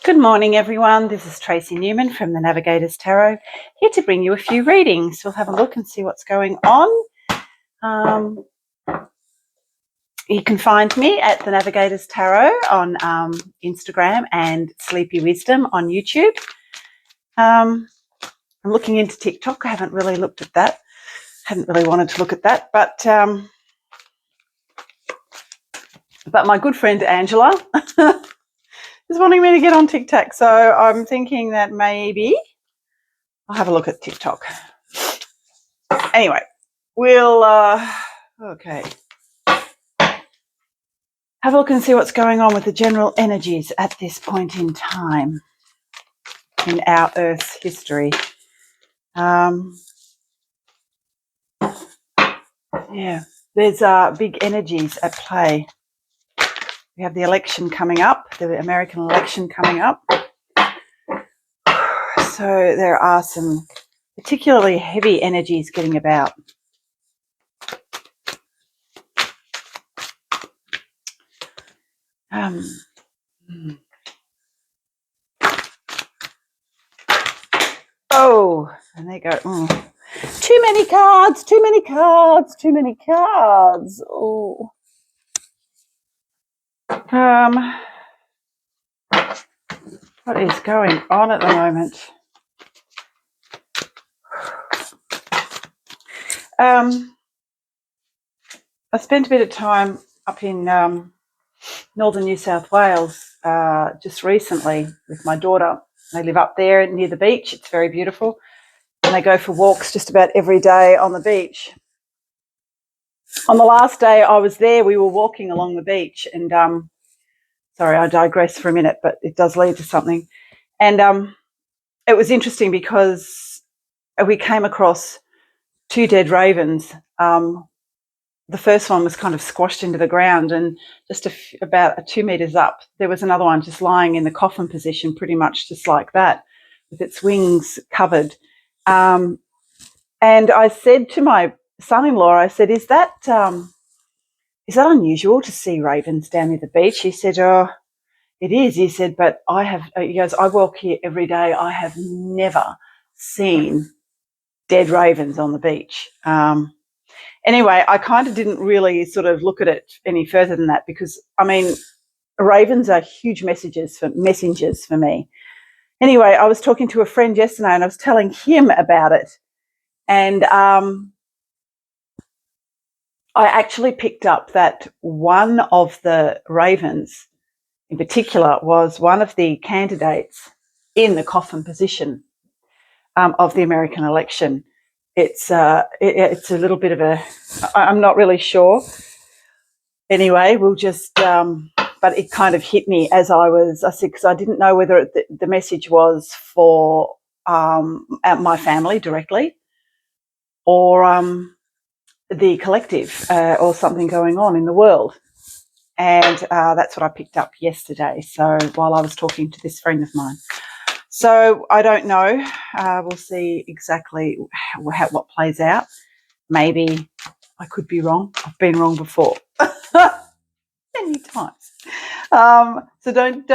Good morning, everyone. This is Tracy Newman from the Navigator's Tarot, here to bring you a few readings. We'll have a look and see what's going on. You can find me at the Navigator's Tarot on Instagram and Sleepy Wisdom on YouTube. I'm looking into TikTok. I haven't really looked at that. Hadn't really wanted to look at that, but my good friend Angela is wanting me to get on TikTok, so I'm thinking that maybe I'll have a look at TikTok. Anyway, we'll okay, have a look and see what's going on with the general energies at this point in time in our Earth's history. Yeah, there's big energies at play. We have the election coming up, the American election coming up. So there are some particularly heavy energies getting about. Oh, and they go, too many cards, too many cards, too many cards. Oh. What is going on at the moment? I spent a bit of time up in northern New South Wales just recently with my daughter. They live up there near the beach. It's very beautiful. And they go for walks just about every day on the beach. On the last day I was there, we were walking along the beach and, sorry, I digress for a minute, but it does lead to something. And it was interesting because we came across two dead ravens. The first one was kind of squashed into the ground, and just about 2 meters up, there was another one just lying in the coffin position, pretty much just like that, with its wings covered. And I said to my son-in-law, I said, is that unusual to see ravens down near the beach? He said, oh, it is. He said, but he goes, I walk here every day. I have never seen dead ravens on the beach. Anyway, I kind of didn't really sort of look at it any further than that because, I mean, ravens are huge messengers for me. Anyway, I was talking to a friend yesterday and I was telling him about it. And I actually picked up that one of the ravens in particular was one of the candidates in the coffin position of the American election. It's a little bit of I'm not really sure. Anyway, we'll just, but it kind of hit me as I said, because I didn't know whether the message was for my family directly or the collective or something going on in the world. And that's what I picked up yesterday. So while I was talking to this friend of mine. So I don't know. We'll see exactly what plays out. Maybe I could be wrong. I've been wrong before, many times. So don't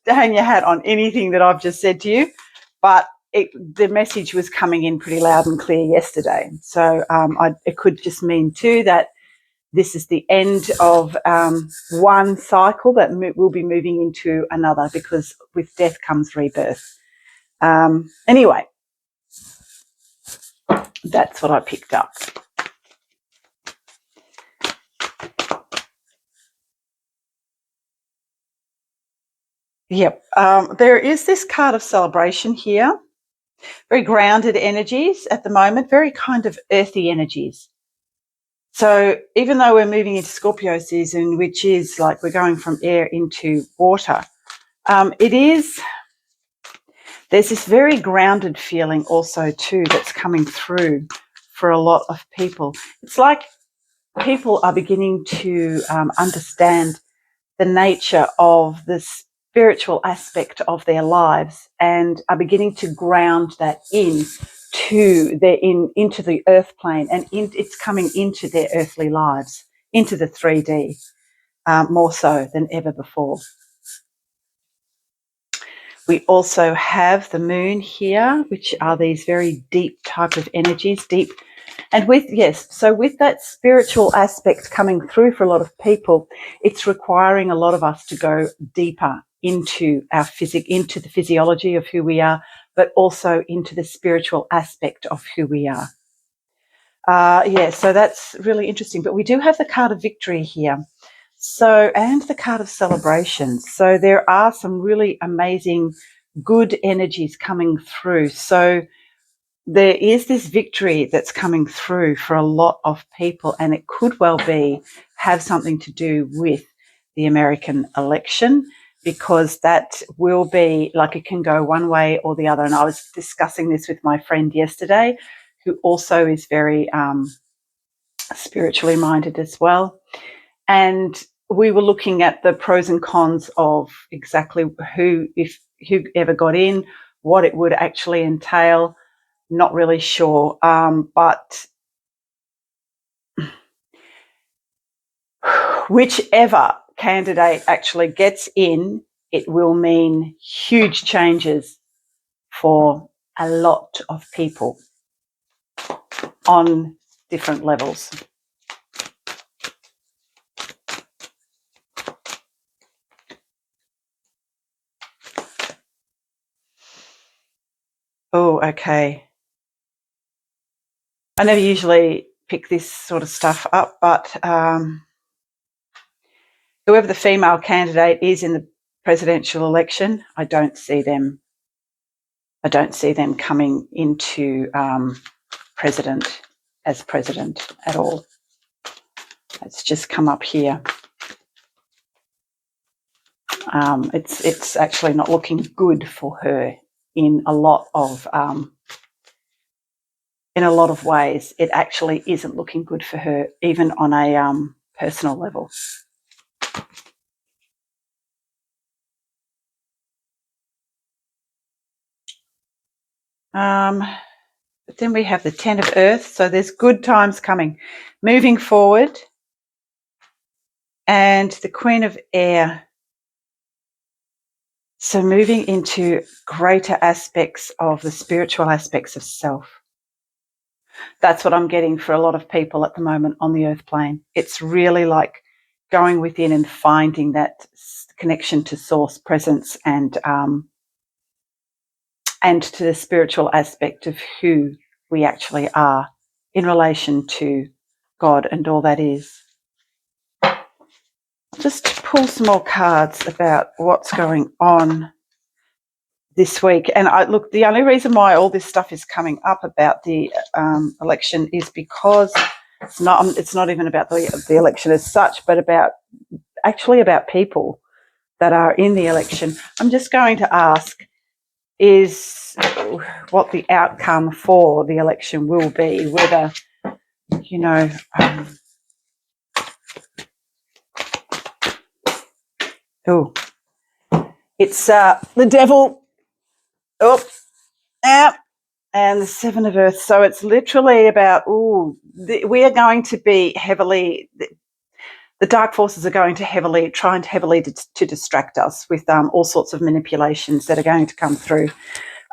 hang your hat on anything that I've just said to you. But the message was coming in pretty loud and clear yesterday. So it could just mean too that this is the end of one cycle that will be moving into another, because with death comes rebirth. Anyway, that's what I picked up. Yep, there is this card of celebration here. Very grounded energies at the moment, very kind of earthy energies. So even though we're moving into Scorpio season, which is like we're going from air into water, there's this very grounded feeling also too that's coming through for a lot of people. It's like people are beginning to understand the nature of the spiritual aspect of their lives and are beginning to ground that into the earth plane, and it's coming into their earthly lives, into the 3D, more so than ever before. We also have the moon here, which are these very deep type of energies, deep. And so with that spiritual aspect coming through for a lot of people, it's requiring a lot of us to go deeper into into the physiology of who we are, but also into the spiritual aspect of who we are. So that's really interesting. But we do have the card of victory here. So, and the card of celebration. So there are some really amazing, good energies coming through. So there is this victory that's coming through for a lot of people, and it could well have something to do with the American election, because that will be like, it can go one way or the other. And I was discussing this with my friend yesterday, who also is very spiritually minded as well. And we were looking at the pros and cons of exactly whoever got in, what it would actually entail. Not really sure, but whichever candidate actually gets in, it will mean huge changes for a lot of people on different levels. Oh, okay. I never usually pick this sort of stuff up, but whoever the female candidate is in the presidential election, I don't see them coming into president at all. It's just come up here. It's actually not looking good for her in a lot of ways. It actually isn't looking good for her, even on a personal level. But then we have the 10 of Earth, so there's good times coming, moving forward, and the Queen of Air. So moving into greater aspects of the spiritual aspects of self. That's what I'm getting for a lot of people at the moment on the earth plane. It's really like going within and finding that connection to source, presence, and to the spiritual aspect of who we actually are in relation to God and all that is. Just pull some more cards about what's going on this week. And look, the only reason why all this stuff is coming up about the election is because it's not even about the election as such, but about people that are in the election. I'm just going to ask is what the outcome for the election will be, whether, it's the devil, and the 7 of Earth. So it's literally about, we are going to be heavily, the dark forces are going to try to distract us with all sorts of manipulations that are going to come through.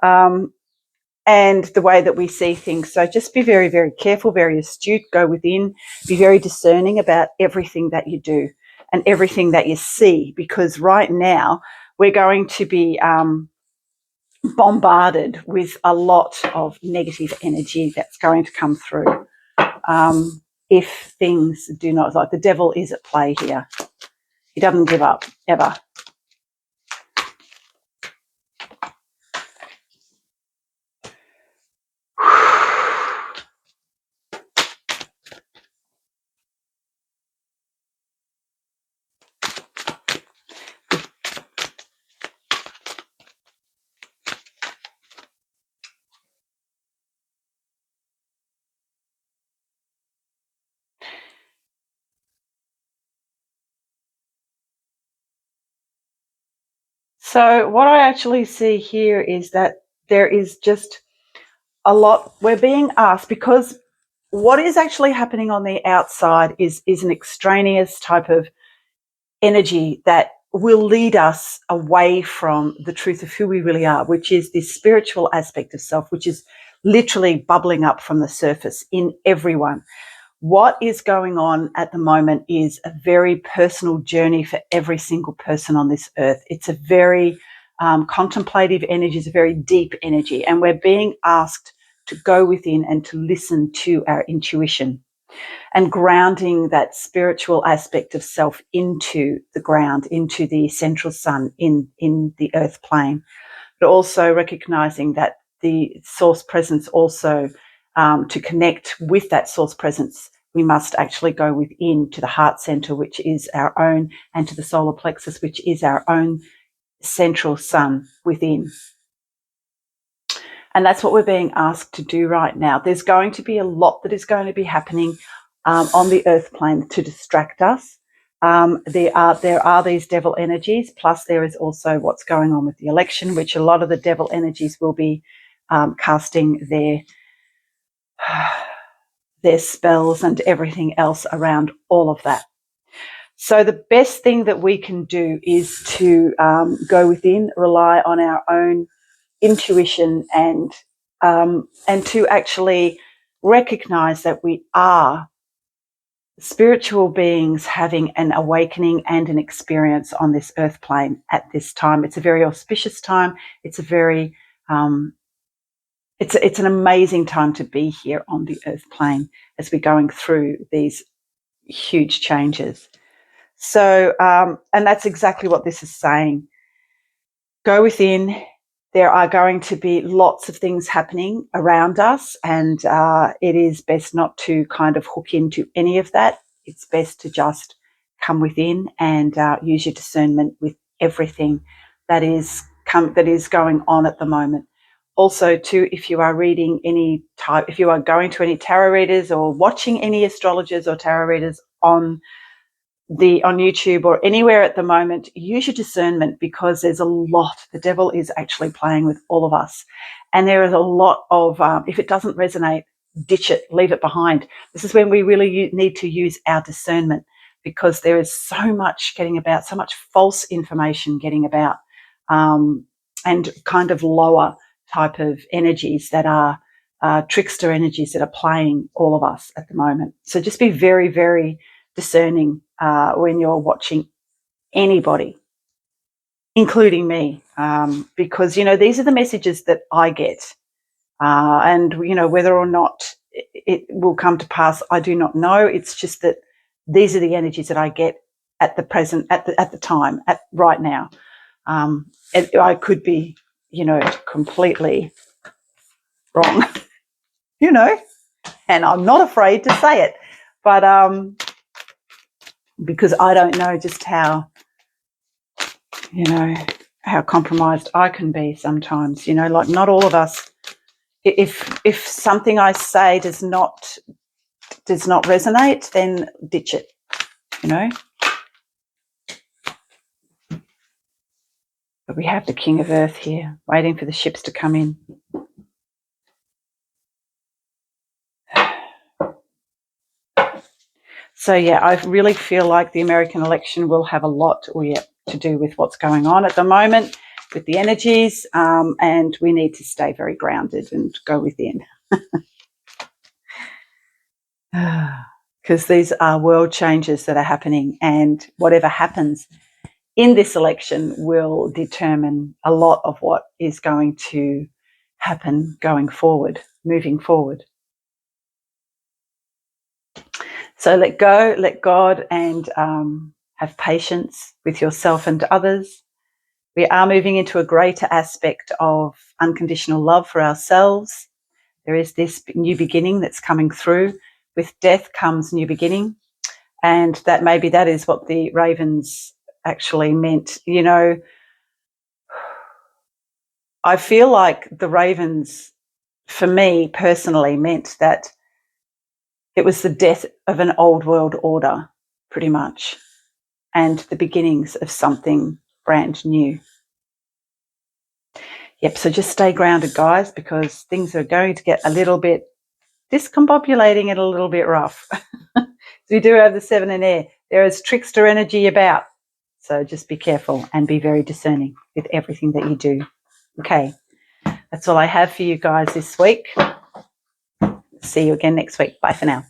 And the way that we see things. So just be very, very careful, very astute, go within, be very discerning about everything that you do and everything that you see, because right now we're going to be bombarded with a lot of negative energy that's going to come through. If things do not, like, the devil is at play here. He doesn't give up, ever. So what I actually see here is that there is just a lot, we're being asked, because what is actually happening on the outside is an extraneous type of energy that will lead us away from the truth of who we really are, which is this spiritual aspect of self, which is literally bubbling up from the surface in everyone. What is going on at the moment is a very personal journey for every single person on this earth. It's a very contemplative energy, it's a very deep energy, and we're being asked to go within and to listen to our intuition and grounding that spiritual aspect of self into the ground, into the central sun in the earth plane, but also recognizing that the source presence also, to connect with that source presence, we must actually go within to the heart center, which is our own, and to the solar plexus, which is our own central sun within. And that's what we're being asked to do right now. There's going to be a lot that is going to be happening on the earth plane to distract us. There are these devil energies, plus there is also what's going on with the election, which a lot of the devil energies will be casting their spells and everything else around all of that. So the best thing that we can do is to go within, rely on our own intuition, and to actually recognize that we are spiritual beings having an awakening and an experience on this earth plane at this time. It's a very auspicious time. It's a very it's an amazing time to be here on the earth plane as we're going through these huge changes. So and that's exactly what this is saying. Go within. There are going to be lots of things happening around us, and it is best not to kind of hook into any of that. It's best to just come within and use your discernment with everything that is going on at the moment. Also, too, if you are reading if you are going to any tarot readers or watching any astrologers or tarot readers on YouTube or anywhere at the moment, use your discernment, because there's a lot. The devil is actually playing with all of us. And there is a lot of, if it doesn't resonate, ditch it, leave it behind. This is when we really need to use our discernment, because there is so much getting about, so much false information getting about, and kind of lower type of energies that are trickster energies that are playing all of us at the moment. So just be very, very discerning when you're watching anybody, including me, because, these are the messages that I get. And, whether or not it will come to pass, I do not know. It's just that these are the energies that I get at the present, at the time, right now. I could be, completely wrong, and I'm not afraid to say it. But because I don't know just how compromised I can be sometimes, like not all of us. If something I say does not resonate, then ditch it, But we have the King of Earth here, waiting for the ships to come in. So, yeah, I really feel like the American election will have a lot to do with what's going on at the moment with the energies, and we need to stay very grounded and go within. Because these are world changes that are happening, and whatever happens in this election will determine a lot of what is going to happen moving forward. So let go, let God, and have patience with yourself and others. We are moving into a greater aspect of unconditional love for ourselves. There is this new beginning that's coming through. With death comes new beginning. And that is what the ravens actually meant. I feel like the ravens, for me personally, meant that it was the death of an old world order, pretty much, and the beginnings of something brand new. Yep, so just stay grounded, guys, because things are going to get a little bit discombobulating and a little bit rough. So we do have the 7 in air. There is trickster energy about. So just be careful and be very discerning with everything that you do. Okay, that's all I have for you guys this week. See you again next week. Bye for now.